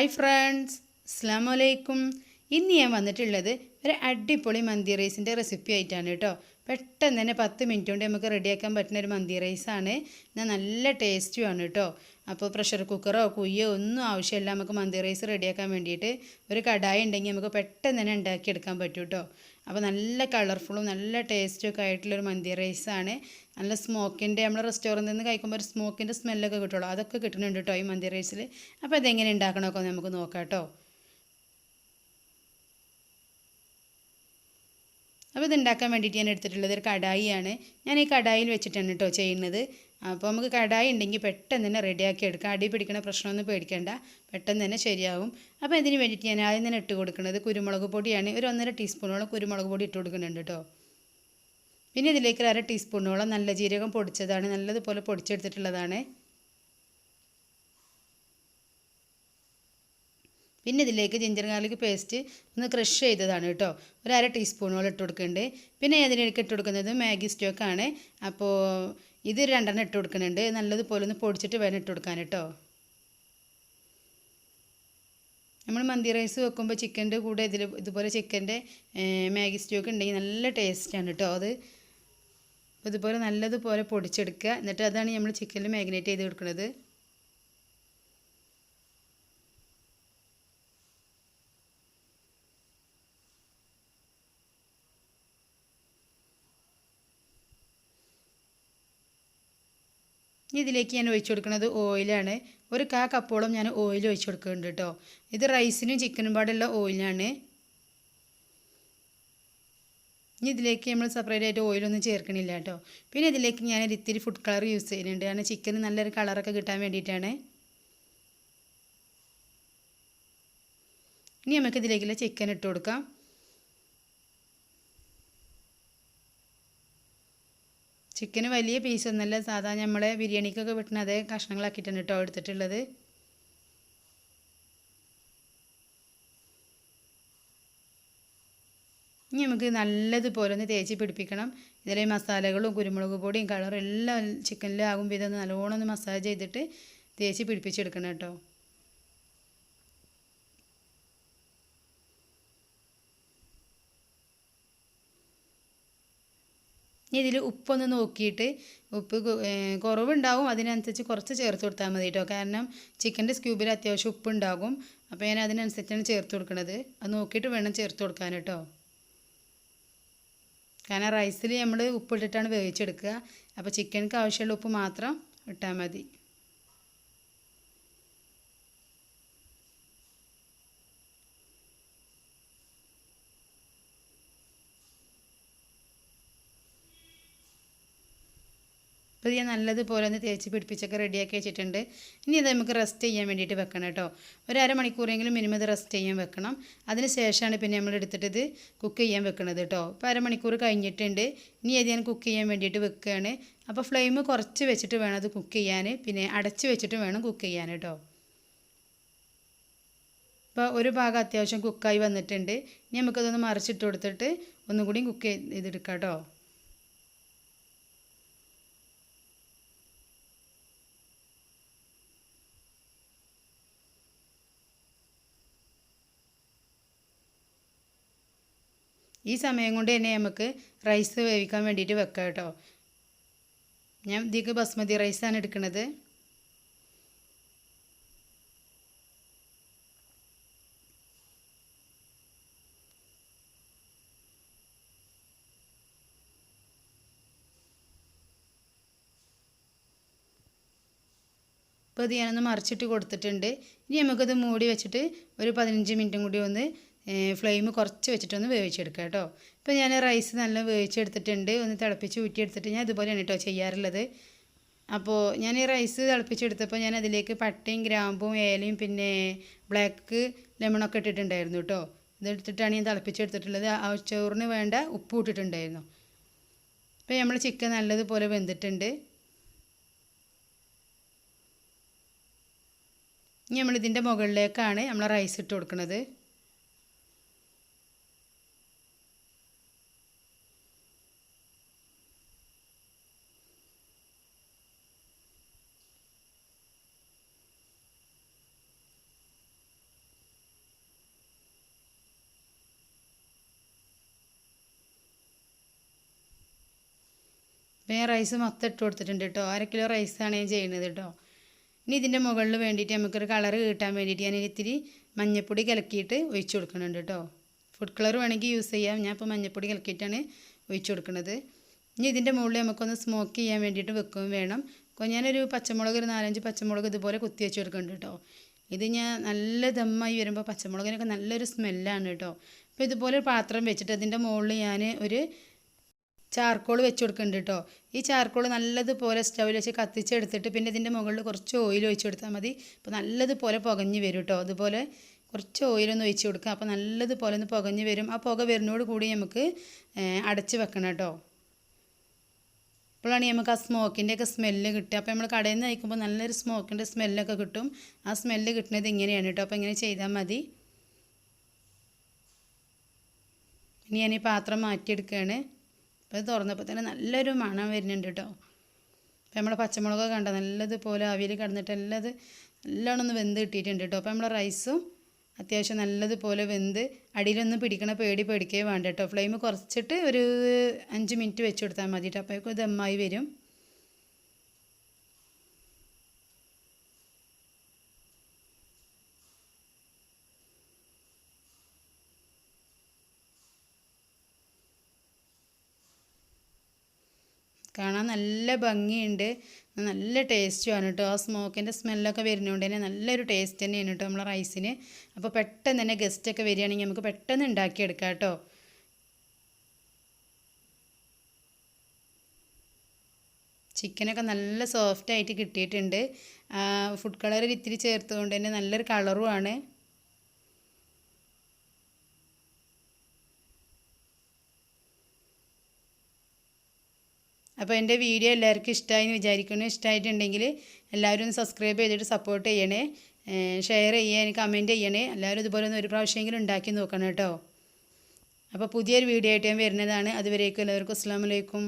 Hi friends, അസ്സലാമു അലൈക്കും. ഇന്ന് ഞാൻ വന്നിട്ടുള്ളത് ഒരു അടിപൊളി മന്തി റൈസിൻ്റെ റെസിപ്പി ആയിട്ടാണ് കേട്ടോ. പെട്ടെന്ന് തന്നെ 10 മിനിറ്റ് കൊണ്ട് നമുക്ക് റെഡിയാക്കാൻ പറ്റുന്ന ഒരു മന്തി റൈസാണ്. എന്നാൽ നല്ല ടേസ്റ്റുമാണ് കേട്ടോ. അപ്പോൾ പ്രഷർ കുക്കറോ കുയ്യോ ഒന്നും ആവശ്യമില്ല. നമുക്ക് മന്തി റൈസ് റെഡിയാക്കാൻ വേണ്ടിയിട്ട് ഒരു കടായി ഉണ്ടെങ്കിൽ നമുക്ക് പെട്ടെന്ന് തന്നെ ഉണ്ടാക്കിയെടുക്കാൻ പറ്റും കേട്ടോ. അപ്പോൾ നല്ല കളർഫുള്ളും നല്ല ടേസ്റ്റും ഒക്കെ ആയിട്ടുള്ളൊരു മന്തി റൈസാണ്. നല്ല സ്മോക്കിൻ്റെ നമ്മൾ റെസ്റ്റോറൻറ്റിൽ നിന്ന് കഴിക്കുമ്പോൾ ഒരു സ്മോക്കിൻ്റെ സ്മെല്ലൊക്കെ കിട്ടുള്ളൂ, അതൊക്കെ കിട്ടുന്നുണ്ട് കേട്ടോ ഈ മന്തി റൈസിൽ. അപ്പോൾ അതെങ്ങനെ ഉണ്ടാക്കണമൊക്കെ നമുക്ക് നോക്കാം കേട്ടോ. അപ്പോൾ ഇതുണ്ടാക്കാൻ വേണ്ടിയിട്ട് ഞാൻ എടുത്തിട്ടുള്ളത് ഒരു കടായിയാണ്. ഞാൻ ഈ കടായിൽ വെച്ചിട്ടാണ് കേട്ടോ ചെയ്യുന്നത്. അപ്പോൾ നമുക്ക് കടായി ഉണ്ടെങ്കിൽ പെട്ടെന്ന് തന്നെ റെഡിയാക്കി എടുക്കാം. അടി പിടിക്കണ പ്രശ്നമൊന്നും പേടിക്കേണ്ട, പെട്ടെന്ന് തന്നെ ശരിയാവും. അപ്പോൾ ഇതിന് വേണ്ടിയിട്ട് ഞാൻ ആദ്യം തന്നെ ഇട്ട് കൊടുക്കുന്നത് കുരുമുളക് പൊടിയാണ്. ഒരു 1.5 ടീസ്പൂണോളം കുരുമുളക് പൊടി ഇട്ട് കൊടുക്കുന്നുണ്ട് കേട്ടോ. പിന്നെ ഇതിലേക്ക് 1/2 ടീസ്പൂണോളം നല്ല ജീരകം പൊടിച്ചതാണ്, നല്ലതുപോലെ പൊടിച്ചെടുത്തിട്ടുള്ളതാണ്. പിന്നെ ഇതിലേക്ക് ജിഞ്ചർ ഗാർലിക് പേസ്റ്റ് ഒന്ന് ക്രഷ് ചെയ്തതാണ് കേട്ടോ, ഒരു 1/2 ടീസ്പൂണോളം ഇട്ട് കൊടുക്കുന്നുണ്ട്. പിന്നെ അതിലേക്ക് ഇട്ട് കൊടുക്കുന്നത് മാഗി സ്റ്റോക്കാണ്. അപ്പോൾ ഇത് 2 ഇട്ട് കൊടുക്കുന്നുണ്ട്. നല്ലതുപോലെ ഒന്ന് പൊടിച്ചിട്ട് വേണം ഇട്ട് കൊടുക്കാൻ കേട്ടോ. നമ്മൾ മന്തി റൈസ് വെക്കുമ്പോൾ ചിക്കൻ്റെ കൂടെ ഇതുപോലെ ചിക്കൻ്റെ മാഗി സ്റ്റോക്ക് ഉണ്ടെങ്കിൽ നല്ല ടേസ്റ്റാണ് കേട്ടോ. അത് ഇതുപോലെ നല്ലതുപോലെ പൊടിച്ചെടുക്കുക. എന്നിട്ട് അതാണ് നമ്മൾ ചിക്കനിൽ മാഗ്നേറ്റ് ചെയ്ത് കൊടുക്കുന്നത്. ഇതിലേക്ക് ഞാൻ ഒഴിച്ചു കൊടുക്കുന്നത് ഓയിലാണ്. ഒരു കപ്പോളം ഞാൻ ഓയിൽ ഒഴിച്ചു കൊടുക്കുന്നുണ്ട് കേട്ടോ. ഇത് റൈസിനും ചിക്കനും പാടുള്ള ഓയിലാണ്. ഇനി ഇതിലേക്ക് നമ്മൾ സെപ്പറേറ്റ് ആയിട്ട് ഓയിലൊന്നും ചേർക്കണില്ല കേട്ടോ. പിന്നെ ഇതിലേക്ക് ഞാൻ ഇത്തിരി ഫുഡ് കളർ യൂസ് ചെയ്യുന്നുണ്ട്, കാരണം ചിക്കന് നല്ലൊരു കളറൊക്കെ കിട്ടാൻ വേണ്ടിയിട്ടാണ്. ഇനി നമുക്ക് ഇതിലേക്കുള്ള ചിക്കൻ ഇട്ട് കൊടുക്കാം. ചിക്കന് വലിയ പീസൊന്നുമല്ല, സാധാരണ നമ്മളെ ബിരിയാണിക്കൊക്കെ വെട്ടുന്ന അതേ കഷ്ണങ്ങളാക്കിയിട്ടാണ് കേട്ടോ എടുത്തിട്ടുള്ളത്. ഇനി നമുക്ക് നല്ലതുപോലെ ഒന്ന് തേച്ച് പിടിപ്പിക്കണം. ഇതിലെ മസാലകളും കുരുമുളക് പൊടിയും കളറും എല്ലാം ചിക്കനിലാകും വിധം നല്ലോണം ഒന്ന് മസാജ് ചെയ്തിട്ട് തേച്ച് പിടിപ്പിച്ചെടുക്കണം കേട്ടോ. ഇനി ഇതിൽ ഉപ്പൊന്ന് നോക്കിയിട്ട് ഉപ്പ് കുറവുണ്ടാവും, അതിനനുസരിച്ച് കുറച്ച് ചേർത്ത് കൊടുത്താൽ മതി കേട്ടോ. കാരണം ചിക്കൻ്റെ സ്ക്യൂബിൽ അത്യാവശ്യം ഉപ്പുണ്ടാകും. അപ്പോൾ ഞാൻ അതിനനുസരിച്ചാണ് ചേർത്ത് കൊടുക്കുന്നത്. അത് നോക്കിയിട്ട് വേണം ചേർത്ത് കൊടുക്കാൻ കേട്ടോ. കാരണം റൈസിൽ നമ്മൾ ഉപ്പിട്ടിട്ടാണ് വേവിച്ചെടുക്കുക. അപ്പോൾ ചിക്കനക്ക് ആവശ്യമുള്ള ഉപ്പ് മാത്രം ഇട്ടാൽ മതി. അപ്പോൾ ഞാൻ നല്ലതുപോലെ ഒന്ന് തേച്ച് പിടിപ്പിച്ചൊക്കെ റെഡിയാക്കി വെച്ചിട്ടുണ്ട്. ഇനി ഇത് നമുക്ക് റെസ്റ്റ് ചെയ്യാൻ വേണ്ടിയിട്ട് വെക്കണം കേട്ടോ. ഒരു അരമണിക്കൂറെങ്കിലും മിനിമം ഇത് റെസ്റ്റ് ചെയ്യാൻ വെക്കണം. അതിന് ശേഷമാണ് പിന്നെ നമ്മൾ എടുത്തിട്ട് ഇത് കുക്ക് ചെയ്യാൻ വെക്കുന്നത് കേട്ടോ. ഇപ്പോൾ അരമണിക്കൂർ കഴിഞ്ഞിട്ടുണ്ട്. ഇനി അത് ഞാൻ കുക്ക് ചെയ്യാൻ വേണ്ടിയിട്ട് വെക്കുകയാണ്. അപ്പോൾ ഫ്ലെയിം കുറച്ച് വെച്ചിട്ട് വേണം അത് കുക്ക് ചെയ്യാൻ, പിന്നെ അടച്ച് വെച്ചിട്ട് വേണം കുക്ക് ചെയ്യാൻ കേട്ടോ. ഇപ്പോൾ ഒരു ഭാഗം അത്യാവശ്യം കുക്കായി വന്നിട്ടുണ്ട്. ഇനി നമുക്കതൊന്ന് മറിച്ചിട്ട് കൊടുത്തിട്ട് ഒന്നും കൂടി കുക്ക് ചെയ്തെടുക്കാം കേട്ടോ. ഈ സമയം കൊണ്ട് തന്നെ നമുക്ക് റൈസ് വേവിക്കാൻ വേണ്ടിയിട്ട് വെക്കാം കേട്ടോ. ഞാൻ ഇതിലേക്ക് ബസ്മതി റൈസാണ് എടുക്കുന്നത്. അപ്പോൾ ഇത് ഞാനൊന്ന് മറിച്ചിട്ട് കൊടുത്തിട്ടുണ്ട്. ഇനി നമുക്കത് മൂടി വെച്ചിട്ട് ഒരു 15 മിനിറ്റും കൂടി ഒന്ന് ഫ്ലെയിം കുറച്ച് വെച്ചിട്ടൊന്ന് വേവിച്ചെടുക്കുക കേട്ടോ. ഇപ്പോൾ ഞാൻ റൈസ് നല്ല വേവിച്ചെടുത്തിട്ടുണ്ട്. ഒന്ന് തിളപ്പിച്ച് ഊറ്റിയെടുത്തിട്ട് ഞാൻ ഇതുപോലെയാണ് കേട്ടോ ചെയ്യാറുള്ളത്. അപ്പോൾ ഞാൻ ഈ റൈസ് തിളപ്പിച്ചെടുത്തപ്പോൾ ഞാൻ അതിലേക്ക് പട്ടയും ഗ്രാമ്പും ഏലയും പിന്നെ ബ്ലാക്ക് ലെമണൊക്കെ ഇട്ടിട്ടുണ്ടായിരുന്നു കേട്ടോ. ഇതെടുത്തിട്ടാണ് ഞാൻ തിളപ്പിച്ചെടുത്തിട്ടുള്ളത്. ആ ചോറിന് വേണ്ട ഉപ്പ് ഇട്ടിട്ടുണ്ടായിരുന്നു. ഇപ്പോൾ നമ്മൾ ചിക്കൻ നല്ലതുപോലെ വെന്തിട്ടുണ്ട്. ഇനി നമ്മളിതിൻ്റെ മുകളിലേക്കാണ് നമ്മൾ റൈസ് ഇട്ട് കൊടുക്കുന്നത്. അപ്പോൾ ഞാൻ റൈസ് മൊത്തം ഇട്ട് കൊടുത്തിട്ടുണ്ട് കേട്ടോ. 1/2 കിലോ റൈസാണ് ഞാൻ ചെയ്യുന്നത് കേട്ടോ. ഇനി ഇതിൻ്റെ മുകളിൽ വേണ്ടിയിട്ട് നമുക്കൊരു കളറ് കിട്ടാൻ വേണ്ടിയിട്ട് ഞാൻ ഇത്തിരി മഞ്ഞൾപ്പൊടി കലക്കിയിട്ട് ഒഴിച്ച് കൊടുക്കുന്നുണ്ട് കേട്ടോ. ഫുഡ് കളർ വേണമെങ്കിൽ യൂസ് ചെയ്യാം. ഞാൻ ഇപ്പോൾ മഞ്ഞൾപ്പൊടി കലക്കിയിട്ടാണ് ഒഴിച്ച് കൊടുക്കുന്നത്. ഇനി ഇതിൻ്റെ മുകളിൽ നമുക്കൊന്ന് സ്മോക്ക് ചെയ്യാൻ വേണ്ടിയിട്ട് വെക്കുകയും വേണം. അപ്പോൾ ഞാനൊരു പച്ചമുളക്, ഒരു 4-5 പച്ചമുളക് ഇതുപോലെ കുത്തി വെച്ച് കൊടുക്കുന്നുണ്ട് കേട്ടോ. ഇത് ഞാൻ നല്ല ദമ്മായി വരുമ്പോൾ പച്ചമുളകിനൊക്കെ നല്ലൊരു സ്മെല്ലാണ് കേട്ടോ. അപ്പോൾ ഇതുപോലെ ഒരു പാത്രം വെച്ചിട്ട് അതിൻ്റെ മുകളിൽ ഞാൻ ഒരു ചാർക്കോൾ വെച്ച് കൊടുക്കുന്നുണ്ട് കേട്ടോ. ഈ ചാർക്കോൾ നല്ലതുപോലെ സ്റ്റൗവിൽ വെച്ച് കത്തിച്ചെടുത്തിട്ട് പിന്നെ ഇതിൻ്റെ മുകളിൽ കുറച്ച് ഓയിൽ ഒഴിച്ച് കൊടുത്താൽ മതി. അപ്പോൾ നല്ലതുപോലെ പുകഞ്ഞ് വരും കേട്ടോ. അതുപോലെ കുറച്ച് ഓയിലൊന്ന് ഒഴിച്ച് കൊടുക്കുക. അപ്പോൾ നല്ലതുപോലെ ഒന്ന് പുകഞ്ഞ് വരും. ആ പുക വരുന്നതോട് കൂടി നമുക്ക് അടച്ച് വെക്കണം കേട്ടോ. അപ്പോഴാണ് നമുക്ക് ആ സ്മോക്കിൻ്റെയൊക്കെ സ്മെല്ല് കിട്ടുക. അപ്പോൾ നമ്മൾ കടയിൽ നിന്ന് കഴിക്കുമ്പോൾ നല്ലൊരു സ്മോക്കിൻ്റെ സ്മെല്ലൊക്കെ കിട്ടും. ആ സ്മെല്ല് കിട്ടുന്നത് ഇങ്ങനെയാണ് കേട്ടോ. അപ്പോൾ ഇങ്ങനെ ചെയ്താൽ മതി. ഇനി ഞാൻ ഈ പാത്രം മാറ്റിയെടുക്കുകയാണ്. അപ്പോൾ ഇത് തുറന്നപ്പോൾ തന്നെ നല്ലൊരു മണം വരുന്നുണ്ട് കേട്ടോ. അപ്പോൾ നമ്മൾ പച്ചമുളക് കണ്ട നല്ലതുപോലെ ആവിയിൽ കിടന്നിട്ട് നല്ലോണം ഒന്ന് വെന്ത് കിട്ടിയിട്ടുണ്ട് കേട്ടോ. അപ്പോൾ നമ്മൾ റൈസും അത്യാവശ്യം നല്ലതുപോലെ വെന്ത് അടിയിലൊന്നും പിടിക്കണ പേടിക്കേ വേണ്ട കേട്ടോ. ഫ്ലെയിം കുറച്ചിട്ട് ഒരു 5 മിനിറ്റ് വെച്ച് കൊടുത്താൽ മതി കേട്ടോ. അപ്പോഴേക്കും ദമ്മായി വരും. കാണാൻ നല്ല ഭംഗിയുണ്ട്, നല്ല ടേസ്റ്റുമാണ് കേട്ടോ. ആ സ്മോക്കിൻ്റെ സ്മെല്ലൊക്കെ വരുന്നതുകൊണ്ട് തന്നെ നല്ലൊരു ടേസ്റ്റ് തന്നെയാണ് കേട്ടോ നമ്മളെ റൈസിന്. അപ്പോൾ പെട്ടെന്ന് തന്നെ ഗസ്റ്റൊക്കെ വരികയാണെങ്കിൽ നമുക്ക് പെട്ടെന്ന് ഉണ്ടാക്കിയെടുക്കാം കേട്ടോ. ചിക്കനൊക്കെ നല്ല സോഫ്റ്റായിട്ട് കിട്ടിയിട്ടുണ്ട്. ഫുഡ് കളർ ഇത്തിരി ചേർത്തുകൊണ്ട് തന്നെ നല്ലൊരു കളറുമാണ്. അപ്പോൾ എൻ്റെ വീഡിയോ എല്ലാവർക്കും ഇഷ്ടമായി എന്ന് വിചാരിക്കുന്നു. ഇഷ്ടമായിട്ടുണ്ടെങ്കിൽ എല്ലാവരും ഒന്ന് സബ്സ്ക്രൈബ് ചെയ്തിട്ട് സപ്പോർട്ട് ചെയ്യണേ, ഷെയർ ചെയ്യണേ, കമൻറ്റ് ചെയ്യണേ. എല്ലാവരും ഇതുപോലെ ഒന്ന് ഒരു പ്രാവശ്യമെങ്കിലും ഉണ്ടാക്കി നോക്കണം കേട്ടോ. അപ്പോൾ പുതിയൊരു വീഡിയോ ആയിട്ട് ഞാൻ വരുന്നതാണ്. അതുവരേക്കും എല്ലാവർക്കും അസ്സലാമു അലൈക്കും.